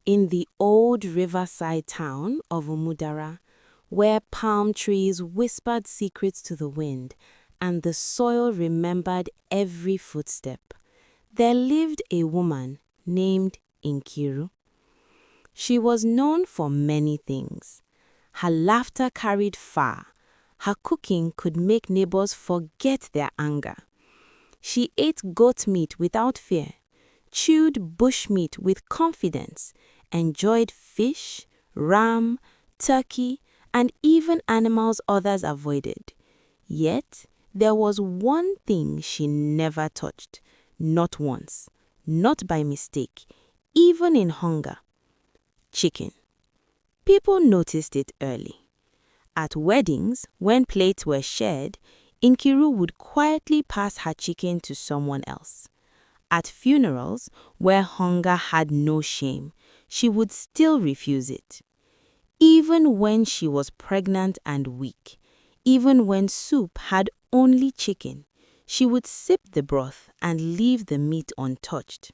In the old riverside town of Umudara, where palm trees whispered secrets to the wind and the soil remembered every footstep, there lived a woman named Nkiru. She was known for many things. Her laughter carried far. Her cooking could make neighbors forget their anger. She ate goat meat without fear, chewed bush meat with confidence, enjoyed fish, ram, turkey, and even animals others avoided. Yet, there was one thing she never touched, not once, not by mistake, even in hunger: chicken. People noticed it early. At weddings, when plates were shared, Nkiru would quietly pass her chicken to someone else. At funerals, where hunger had no shame, she would still refuse it. Even when she was pregnant and weak, even when soup had only chicken, she would sip the broth and leave the meat untouched.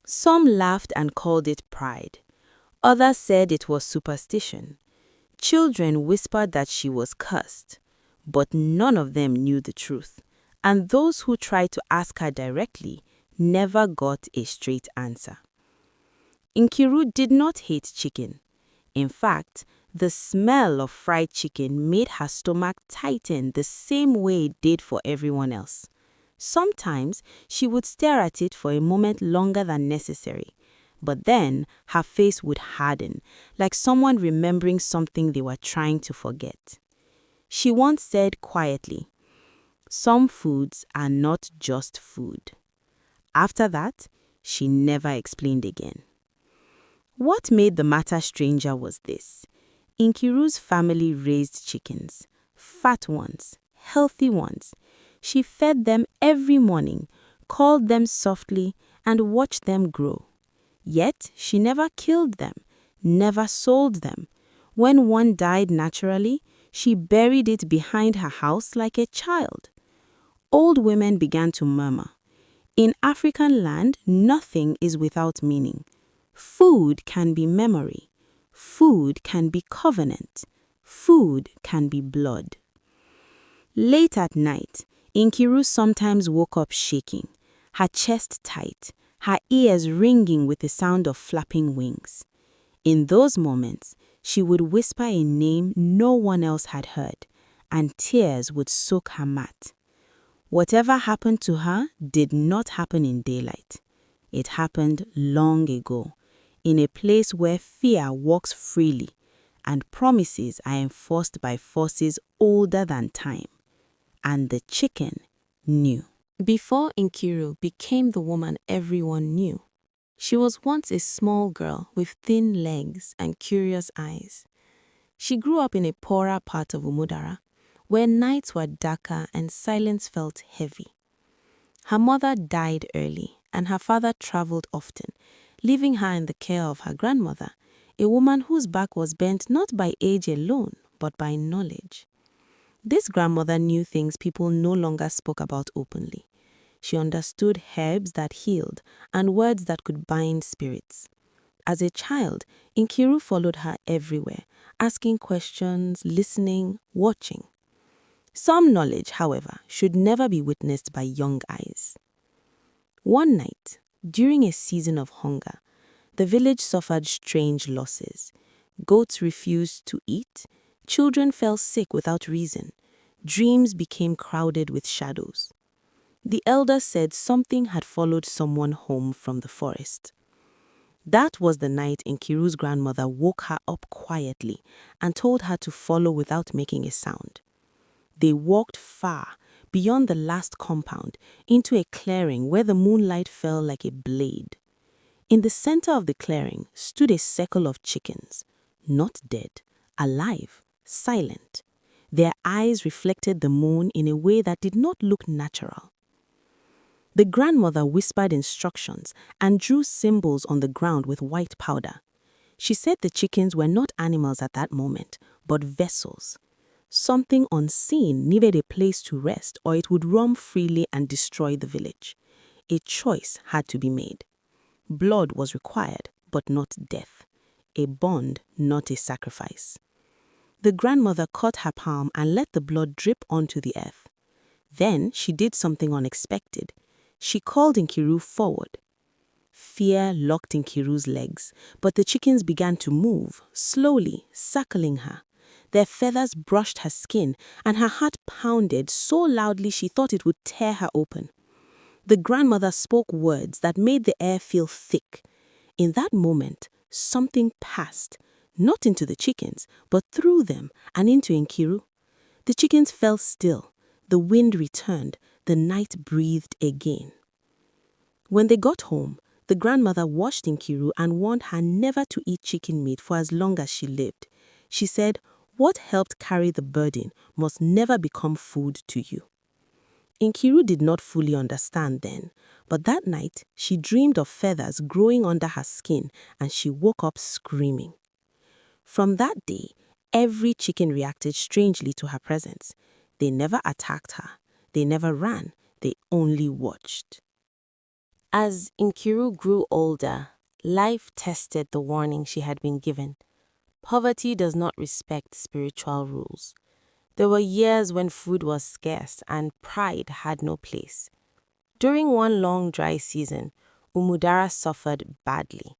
Some laughed and called it pride. Others said it was superstition. Children whispered that she was cursed, but none of them knew the truth, and those who tried to ask her directly never got a straight answer. Nkiru did not hate chicken. In fact, the smell of fried chicken made her stomach tighten the same way it did for everyone else. Sometimes she would stare at it for a moment longer than necessary, but then her face would harden, like someone remembering something they were trying to forget. She once said quietly, "Some foods are not just food." After that, she never explained again. What made the matter stranger was this: Nkiru's family raised chickens, fat ones, healthy ones. She fed them every morning, called them softly, and watched them grow. Yet she never killed them, never sold them. When one died naturally, she buried it behind her house like a child. Old women began to murmur. In African land, nothing is without meaning. Food can be memory. Food can be covenant. Food can be blood. Late at night, Nkiru sometimes woke up shaking, her chest tight, her ears ringing with the sound of flapping wings. In those moments, she would whisper a name no one else had heard, and tears would soak her mat. Whatever happened to her did not happen in daylight. It happened long ago, in a place where fear walks freely and promises are enforced by forces older than time. And the chicken knew. Before Nkiru became the woman everyone knew, she was once a small girl with thin legs and curious eyes. She grew up in a poorer part of Umudara, where nights were darker and silence felt heavy. Her mother died early, and her father traveled often, leaving her in the care of her grandmother, a woman whose back was bent not by age alone, but by knowledge. This grandmother knew things people no longer spoke about openly. She understood herbs that healed and words that could bind spirits. As a child, Nkiru followed her everywhere, asking questions, listening, watching. Some knowledge, however, should never be witnessed by young eyes. One night, during a season of hunger, the village suffered strange losses. Goats refused to eat, children fell sick without reason, dreams became crowded with shadows. The elders said something had followed someone home from the forest. That was the night Nkiru's grandmother woke her up quietly and told her to follow without making a sound. They walked far, beyond the last compound, into a clearing where the moonlight fell like a blade. In the center of the clearing stood a circle of chickens, not dead, alive, silent. Their eyes reflected the moon in a way that did not look natural. The grandmother whispered instructions and drew symbols on the ground with white powder. She said the chickens were not animals at that moment, but vessels. Something unseen needed a place to rest, or it would roam freely and destroy the village. A choice had to be made. Blood was required, but not death, a bond, not a sacrifice. The grandmother cut her palm and let the blood drip onto the earth. Then she did something unexpected. She called Nkiru forward. Fear locked Nkiru's legs, but the chickens began to move, slowly, circling her. Their feathers brushed her skin, and her heart pounded so loudly she thought it would tear her open. The grandmother spoke words that made the air feel thick. In that moment, something passed, not into the chickens, but through them and into Nkiru. The chickens fell still. The wind returned. The night breathed again. When they got home, the grandmother washed Nkiru and warned her never to eat chicken meat for as long as she lived. She said, "What helped carry the burden must never become food to you." Nkiru did not fully understand then, but that night she dreamed of feathers growing under her skin and she woke up screaming. From that day, every chicken reacted strangely to her presence. They never attacked her. They never ran. They only watched. As Nkiru grew older, life tested the warning she had been given. Poverty does not respect spiritual rules. There were years when food was scarce and pride had no place. During one long dry season, Umudara suffered badly.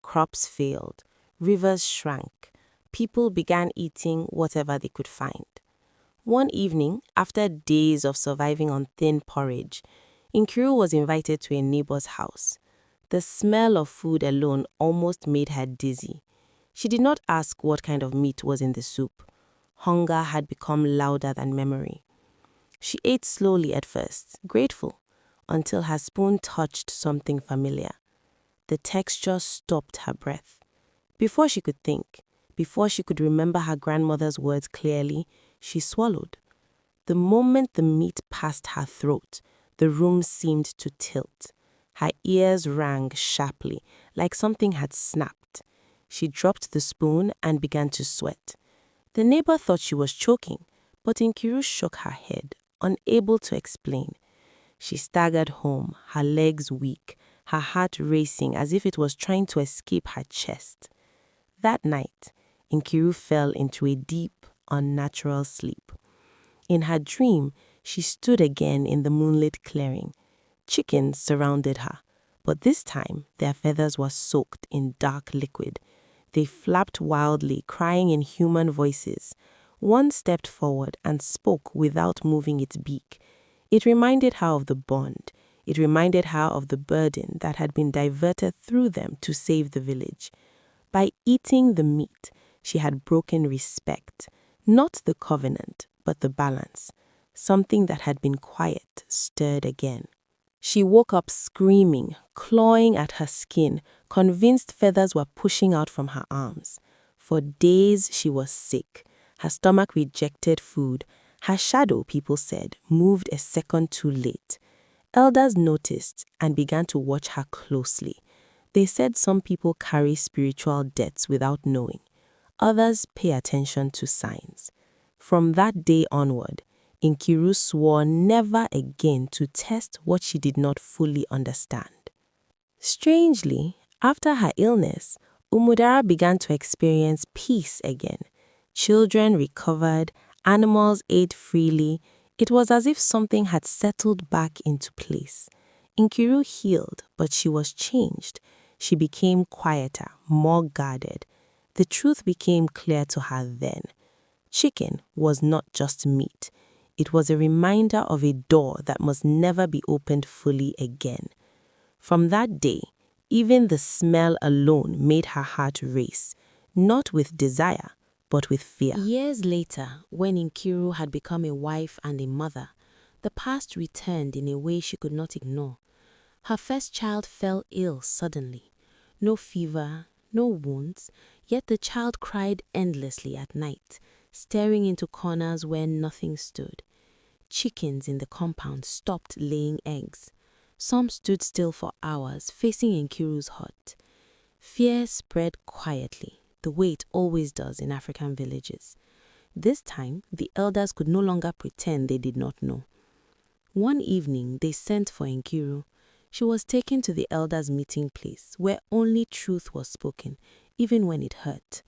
Crops failed, rivers shrank, people began eating whatever they could find. One evening, after days of surviving on thin porridge, Nkiru was invited to a neighbor's house. The smell of food alone almost made her dizzy. She did not ask what kind of meat was in the soup. Hunger had become louder than memory. She ate slowly at first, grateful, until her spoon touched something familiar. The texture stopped her breath. Before she could think, before she could remember her grandmother's words clearly, she swallowed. The moment the meat passed her throat, the room seemed to tilt. Her ears rang sharply, like something had snapped. She dropped the spoon and began to sweat. The neighbor thought she was choking, but Nkiru shook her head, unable to explain. She staggered home, her legs weak, her heart racing as if it was trying to escape her chest. That night, Nkiru fell into a deep, unnatural sleep. In her dream, she stood again in the moonlit clearing. Chickens surrounded her, but this time their feathers were soaked in dark liquid. They flapped wildly, crying in human voices. One stepped forward and spoke without moving its beak. It reminded her of the bond. It reminded her of the burden that had been diverted through them to save the village. By eating the meat, she had broken respect, not the covenant, but the balance. Something that had been quiet stirred again. She woke up screaming, clawing at her skin, convinced feathers were pushing out from her arms. For days she was sick. Her stomach rejected food. Her shadow, people said, moved a second too late. Elders noticed and began to watch her closely. They said some people carry spiritual debts without knowing. Others pay attention to signs. From that day onward, Nkiru swore never again to test what she did not fully understand. Strangely, after her illness, Umudara began to experience peace again. Children recovered, animals ate freely. It was as if something had settled back into place. Nkiru healed, but she was changed. She became quieter, more guarded. The truth became clear to her then. Chicken was not just meat. It was a reminder of a door that must never be opened fully again. From that day, even the smell alone made her heart race, not with desire, but with fear. Years later, when Nkiru had become a wife and a mother, the past returned in a way she could not ignore. Her first child fell ill suddenly. No fever, no wounds, yet the child cried endlessly at night, staring into corners where nothing stood. Chickens in the compound stopped laying eggs. Some stood still for hours, facing Nkiru's hut. Fear spread quietly, the way it always does in African villages. This time, the elders could no longer pretend they did not know. One evening, they sent for Nkiru. She was taken to the elders' meeting place, where only truth was spoken, even when it hurt.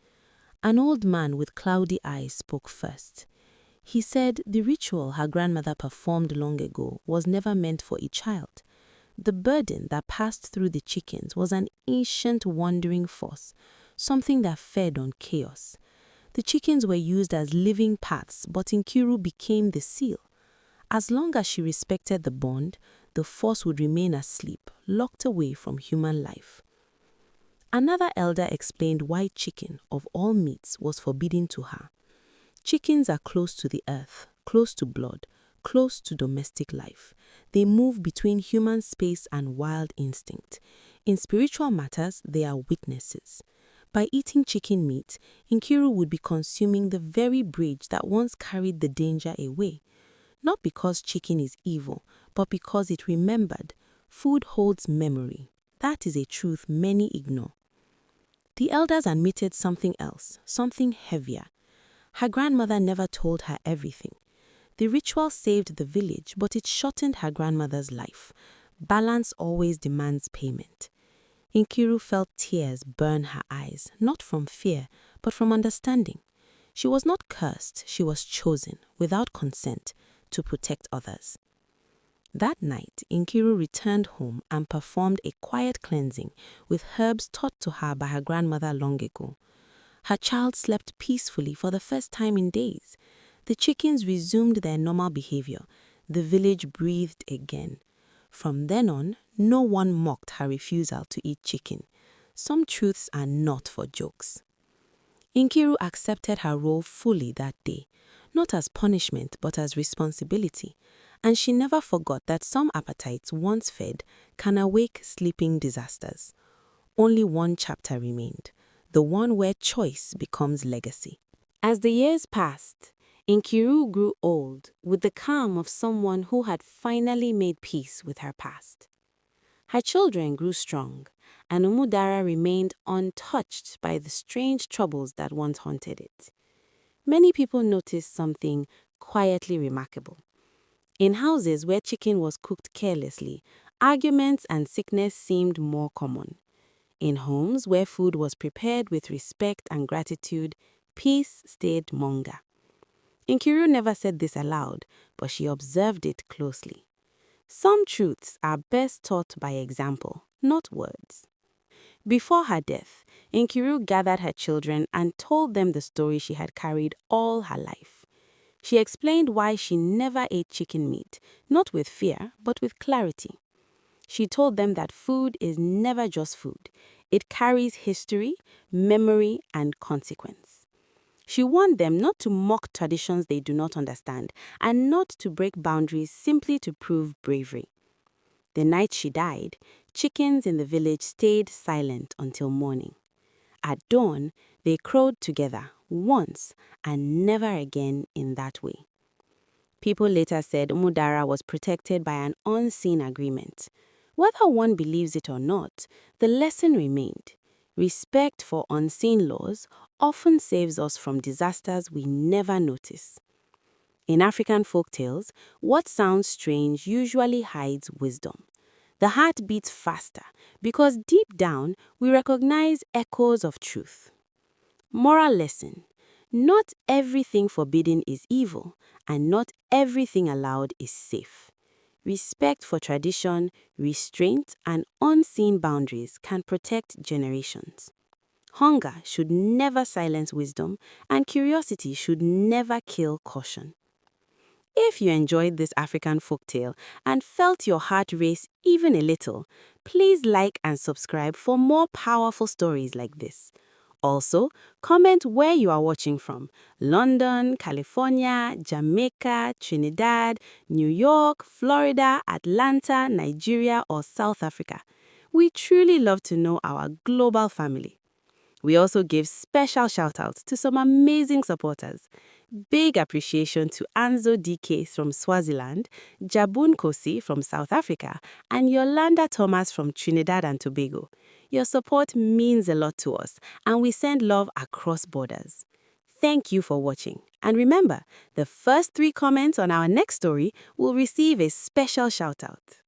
An old man with cloudy eyes spoke first. He said the ritual her grandmother performed long ago was never meant for a child. The burden that passed through the chickens was an ancient wandering force, something that fed on chaos. The chickens were used as living paths, but Nkiru became the seal. As long as she respected the bond, the force would remain asleep, locked away from human life. Another elder explained why chicken, of all meats, was forbidden to her. Chickens are close to the earth, close to blood, close to domestic life. They move between human space and wild instinct. In spiritual matters, they are witnesses. By eating chicken meat, Nkiru would be consuming the very bridge that once carried the danger away. Not because chicken is evil, but because it remembered. Food holds memory. That is a truth many ignore. The elders admitted something else, something heavier. Her grandmother never told her everything. The ritual saved the village, but it shortened her grandmother's life. Balance always demands payment. Nkiru felt tears burn her eyes, not from fear, but from understanding. She was not cursed, she was chosen, without consent, to protect others. That night, Nkiru returned home and performed a quiet cleansing with herbs taught to her by her grandmother long ago. Her child slept peacefully for the first time in days. The chickens resumed their normal behavior. The village breathed again. From then on, no one mocked her refusal to eat chicken. Some truths are not for jokes. Nkiru accepted her role fully that day, not as punishment but as responsibility, and she never forgot that some appetites once fed can awake sleeping disasters. Only one chapter remained, the one where choice becomes legacy. As the years passed, Nkiru grew old with the calm of someone who had finally made peace with her past. Her children grew strong, and Umudara remained untouched by the strange troubles that once haunted it. Many people noticed something quietly remarkable. In houses where chicken was cooked carelessly, arguments and sickness seemed more common. In homes where food was prepared with respect and gratitude, peace stayed longer. Nkiru never said this aloud, but she observed it closely. Some truths are best taught by example, not words. Before her death, Nkiru gathered her children and told them the story she had carried all her life. She explained why she never ate chicken meat, not with fear, but with clarity. She told them that food is never just food. It carries history, memory, and consequence. She warned them not to mock traditions they do not understand and not to break boundaries simply to prove bravery. The night she died, chickens in the village stayed silent until morning. At dawn, they crowed together once and never again in that way. People later said Umudara was protected by an unseen agreement. Whether one believes it or not, the lesson remained. Respect for unseen laws often saves us from disasters we never notice. In African folktales, what sounds strange usually hides wisdom. The heart beats faster because deep down we recognize echoes of truth. Moral lesson: not everything forbidden is evil, and not everything allowed is safe. Respect for tradition, restraint, and unseen boundaries can protect generations. Hunger should never silence wisdom, and curiosity should never kill caution. If you enjoyed this African folktale and felt your heart race even a little, please like and subscribe for more powerful stories like this. Also, comment where you are watching from: London, California, Jamaica, Trinidad, New York, Florida, Atlanta, Nigeria, or South Africa. We truly love to know our global family. We also give special shout-outs to some amazing supporters. Big appreciation to Anzo DK from Swaziland, Jabun Kosi from South Africa, and Yolanda Thomas from Trinidad and Tobago. Your support means a lot to us, and we send love across borders. Thank you for watching. And remember, the first 3 comments on our next story will receive a special shout-out.